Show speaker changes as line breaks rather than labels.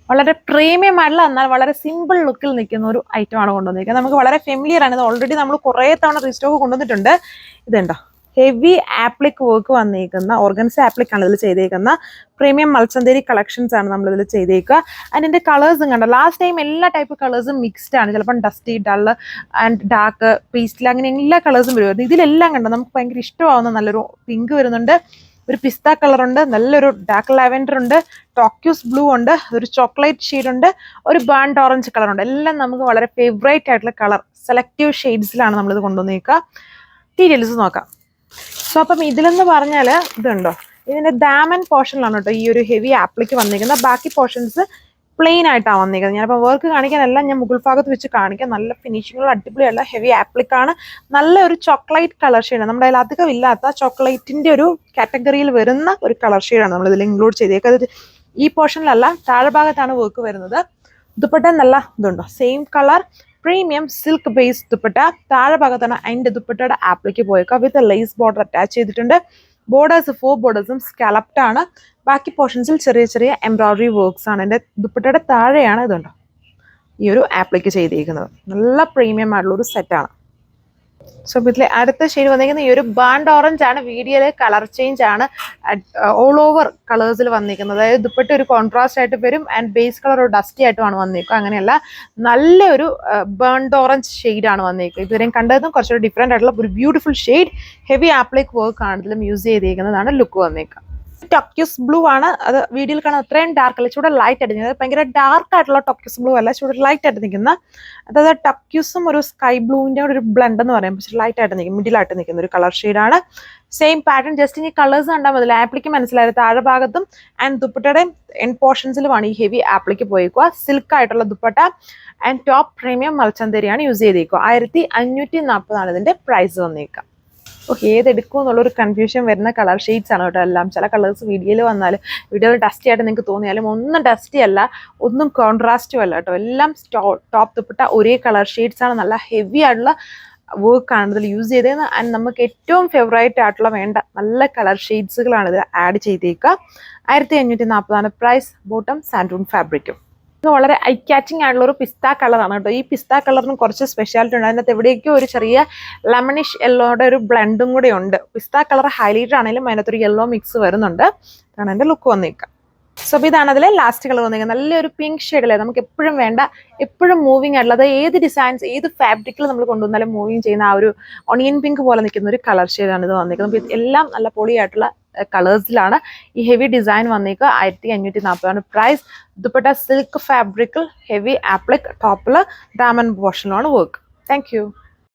വളരെ പ്രീമിയം ആയിട്ടുള്ള എന്നാൽ വളരെ സിമ്പിൾ ലുക്കിൽ നിൽക്കുന്ന ഒരു ഐറ്റമാണ് കൊണ്ടുവന്നിരിക്കുന്നത്. നമുക്ക് വളരെ ഫെമിലിയർ ആണ്. ഇത് ഓൾറെഡി നമ്മൾ കുറേ തവണ റീസ്റ്റോക്ക് കൊണ്ടുവന്നിട്ടുണ്ട്. ഇതുണ്ടോ, ഹെവി ആപ്ലിക് വർക്ക് വന്നിരിക്കുന്ന ഓർഗൻസ ആപ്ലിക് ആണ് ഇതിൽ ചെയ്തേക്കുന്ന പ്രീമിയം മൽച്ചന്തേരി കളക്ഷൻസ് ആണ് നമ്മൾ ഇതിൽ ചെയ്തേക്കുക. അതിൻ്റെ കളേഴ്സും കണ്ടോ, ലാസ്റ്റ് ടൈം എല്ലാ ടൈപ്പ് കളേഴ്സും മിക്സ്ഡ് ആണ്. ചിലപ്പം dusty, dull and dark, pastel, അങ്ങനെ എല്ലാ കളേഴ്സും വരുമായിരുന്നു. ഇതിലെല്ലാം കണ്ടോ നമുക്ക് ഭയങ്കര ഇഷ്ടമാവുന്ന നല്ലൊരു പിങ്ക് വരുന്നുണ്ട്, ഒരു പിസ്ത കളർ ഉണ്ട്, നല്ലൊരു ഡാർക്ക് ലാവൻഡർ ഉണ്ട്, ടോക്യൂസ് ബ്ലൂ ഉണ്ട്, ഒരു ചോക്ലേറ്റ് ഷെയ്ഡ് ഉണ്ട്, ഒരു ബേൺഡ് ഓറഞ്ച് കളർ ഉണ്ട്. എല്ലാം നമുക്ക് വളരെ ഫേവറേറ്റ് ആയിട്ടുള്ള കളർ സെലക്റ്റീവ് ഷെയ്ഡ്സിലാണ് നമ്മളിത് കൊണ്ടുവന്നേക്കുക. ഡീറ്റെയിൽസ് നോക്കാം. സോ അപ്പം ഇതിലെന്ന് പറഞ്ഞാൽ ഇതുണ്ടോ, ഇതിൻ്റെ ദാമൻ പോർഷനിലാണ് കേട്ടോ ഈ ഒരു ഹെവി ആപ്ലിക്ക് വന്നിരിക്കുന്നത്. ബാക്കി പോർഷൻസ് പ്ലെയിൻ ആയിട്ടാണ് വന്നിരിക്കുന്നത്. ഞാനിപ്പോൾ വർക്ക് കാണിക്കാനല്ല, ഞാൻ മുകൾ ഭാഗത്ത് വെച്ച് കാണിക്കാം. നല്ല ഫിനിഷിങ്ങുള്ള അടിപൊളിയുള്ള ഹെവി ആപ്ലിക്കാണ്. നല്ല ഒരു ചോക്ലേറ്റ് കളർ ഷെയ്ഡാണ്. നമ്മുടെ കയ്യിൽ അധികം ഇല്ലാത്ത ചോക്ലേറ്റിൻ്റെ ഒരു കാറ്റഗറിയിൽ വരുന്ന ഒരു കളർ ഷെയ്ഡാണ് നമ്മളിതിൽ ഇൻക്ലൂഡ് ചെയ്തേക്കുന്നത്. ഈ പോർഷനിലല്ല, താഴെ ഭാഗത്താണ് വർക്ക് വരുന്നത്. ദുപ്പട്ട നല്ല ഇതുണ്ടോ, same colour premium silk base dupatta. താഴെ ഭാഗത്താണ് അതിൻ്റെ ദുപ്പട്ടയുടെ ആപ്ലിക്ക് പോയേക്കുക. വിത്ത് ലേസ് ബോർഡർ അറ്റാച്ച് ചെയ്തിട്ടുണ്ട്. ബോർഡേഴ്സ് 4 ബോർഡേഴ്സും സ്കാലപ്ഡ് ആണ്. ബാക്കി പോർഷൻസിൽ ചെറിയ ചെറിയ എംബ്രോയിഡറി വർക്ക്സ് ആണ്. എൻ്റെ ദുപ്പട്ടയുടെ താഴെയാണ് ഇതുണ്ടോ ഈ ഒരു ആപ്ലിക്ക് ചെയ്തിരിക്കുന്നത്. നല്ല പ്രീമിയം ആയിട്ടുള്ള ഒരു സെറ്റാണ്. സോ ഇതിലെ അടുത്ത ഷെയ്ഡ് വന്നിരിക്കുന്നത് ഈ ഒരു ബേൺഡ് ഓറഞ്ച് ആണ്. വീഡിയോയിൽ കളർ ചേഞ്ച് ആണ്. ഓൾ ഓവർ കളേഴ്സിൽ വന്നിരിക്കുന്നത്. അതായത് ദുപ്പട്ട ഒരു കോൺട്രാസ്റ്റ് ആയിട്ട് വരും ആൻഡ് ബേസ് കളർ ഒരു ഡസ്റ്റി ആയിട്ടുമാണ് വന്നിരിക്കുക. അങ്ങനെയല്ല, നല്ലൊരു ബേൺഡ് ഓറഞ്ച് ഷെയ്ഡാണ് വന്നിരിക്കുക. ഇതുവരെയും കണ്ടതും കുറച്ചൊരു ഡിഫറെൻ്റ് ആയിട്ടുള്ള ഒരു beautiful shade heavy appliqué work ആണ് ഇതിലും യൂസ് ചെയ്തിരിക്കുന്നതാണ് ലുക്ക് വന്നിരിക്കുക. ടോക്യൂസ് ബ്ലൂ ആണ്. അത് വീഡിയോയിൽ കാണാൻ അത്രയും ഡാർക്ക് അല്ല, ചൂടെ ലൈറ്റ് ആയിട്ട് നിൽക്കുന്നത്. ഭയങ്കര ഡാർക്ക് ആയിട്ടുള്ള ടോക്യൂസ് ബ്ലൂ അല്ല, ചൂടെ ലൈറ്റ് ആയിട്ട് നിൽക്കുന്ന. അതായത് ടോക്യൂസും ഒരു സ്കൈ ബ്ലൂവിൻ്റെ ഒരു ബ്ലെൻഡ് എന്ന് പറയാം. പക്ഷേ ലൈറ്റ് ആയിട്ട് നിൽക്കും, മിഡിലായിട്ട് നിൽക്കുന്ന ഒരു കളർ ഷെയ്ഡാണ്. Same pattern. ജസ്റ്റ് ഈ കളേഴ്സ് കണ്ടാൽ മതി, ആപ്ലിക്ക് മനസ്സിലായത്. താഴെ ഭാഗത്തും ആൻഡ് ദുപ്പട്ടയുടെ എൻ പോർഷൻസിലുമാണ് ഈ ഹെവി ആപ്ലിക്ക് പോയിക്കുക. സിൽക്ക് ആയിട്ടുള്ള ദുപ്പട്ട ആൻഡ് ടോപ്പ് പ്രീമിയം മൽച്ചന്തേരിയാണ് യൂസ് ചെയ്തേക്കുക. 1540 ഇതിൻ്റെ പ്രൈസ് വന്നേക്കുക. ഓക്കെ, ഏതെടുക്കും എന്നുള്ളൊരു കൺഫ്യൂഷൻ വരുന്ന കളർ ഷെയ്ഡ്സ് ആണ് കേട്ടോ എല്ലാം. ചില കളേഴ്സ് വീഡിയോയിൽ വന്നാൽ വീഡിയോയിൽ ഡസ്റ്റി ആയിട്ട് നിങ്ങൾക്ക് തോന്നിയാലും ഒന്നും ഡസ്റ്റി അല്ല, ഒന്നും കോൺട്രാസ്റ്റും അല്ല കേട്ടോ. എല്ലാം ടോപ്പ് ദുപ്പട്ട ഒരേ കളർ ഷെയ്ഡ്സ് ആണ്. നല്ല ഹെവി ആയിട്ടുള്ള വർക്കാണ് ഇതിൽ യൂസ് ചെയ്തത്. ആൻഡ് നമുക്ക് ഏറ്റവും ഫേവറേറ്റ് ആയിട്ടുള്ള വേണ്ട നല്ല കളർ ഷെയ്ഡ്സുകളാണ് ഇതിൽ ആഡ് ചെയ്തേക്കുക. 1540 പ്രൈസ്. ബോട്ടം സാൻഡൂൺ ഫാബ്രിക്കും. ഇത് വളരെ ഐ ക്യാച്ചിങ് ആയിട്ടുള്ള ഒരു പിസ്ത കളറാണ് കേട്ടോ. ഈ പിസ്ത കളറിന് കുറച്ച് സ്പെഷ്യാലിറ്റി ഉണ്ട്. അതിനകത്ത് എവിടേക്കോ ഒരു ചെറിയ ലെമണിഷ് യെല്ലോയുടെ ഒരു ബ്ലെൻഡും കൂടെ ഉണ്ട്. പിസ്ത കളർ ഹൈലൈറ്റ് ആണെങ്കിലും അതിനകത്തൊരു യെല്ലോ മിക്സ് വരുന്നുണ്ട്. ഇതാണ് എൻ്റെ ലുക്ക് വന്നിരിക്കുക. സോ ഇതാണ് അതിലെ ലാസ്റ്റ് കളർ വന്നിരിക്കുന്നത്. നല്ലൊരു പിങ്ക് ഷെയ്ഡല്ലേ, നമുക്ക് എപ്പോഴും വേണ്ട, എപ്പോഴും മൂവിങ് ആയിട്ടുള്ള, അത് ഏത് ഡിസൈൻസ് ഏത് ഫാബ്രിക്കിൽ നമ്മൾ കൊണ്ടുവന്നാലും മൂവിങ് ചെയ്യുന്ന ആ ഒരു ഓണിയൻ പിങ്ക് പോലെ നിൽക്കുന്ന ഒരു കളർ ഷെയ്ഡാണ് ഇത് വന്നിരിക്കുന്നത്. എല്ലാം നല്ല പൊളിയായിട്ടുള്ള കളേഴ്സിലാണ് ഈ ഹെവി ഡിസൈൻ വന്നേക്കുക. 1540 പ്രൈസ്. ദുപ്പട്ട സിൽക്ക് ഫാബ്രിക്കിൽ ഹെവി ആപ്ലിക്, ടോപ്പിൽ ഡയമണ്ട് പോർഷനിലാണ് വർക്ക്. Thank U.